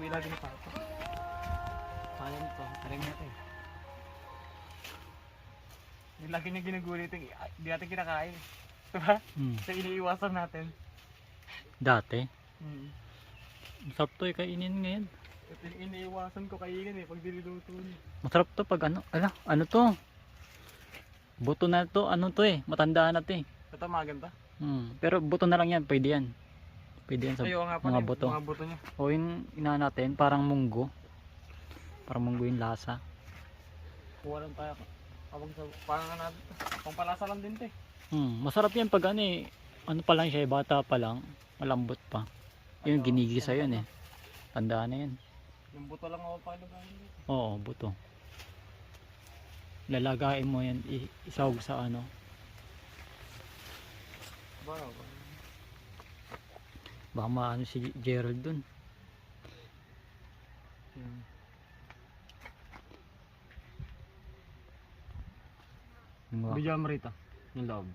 inuwi lagi ni Papa. Sayang ito, tarim natin. Yung lagi niya ginugulit, hindi natin kinakain. Diba? So iniiwasan natin. Dati. Hmm. Masarap to kainin ngayon. Ito yung iniiwasan ko kainin pag diniluto niya. Masarap to pag ano to? Buto na to, ano to matandaan na to Ito maganda. Pero buto na lang yan, pwede yan. Pwede yan sa Ayaw nga pala mga buto. mga buto niya. O yung ina natin, parang munggo. Parang munggo yung lasa. Kuha lang tayo. Kapag sa, parang natin. Pampalasa lang din to Masarap yan pag ano pa lang siya, bata pa lang. Malambot pa. Yun, ginigisa yun Tandaan na yan. Yung buto lang ako pakilugahin dito. Oo, buto. Lalagain mo yan, isawag sa ano. Wow. Baka maano si Gerald dun. Bigyan mo rito. Yung loob.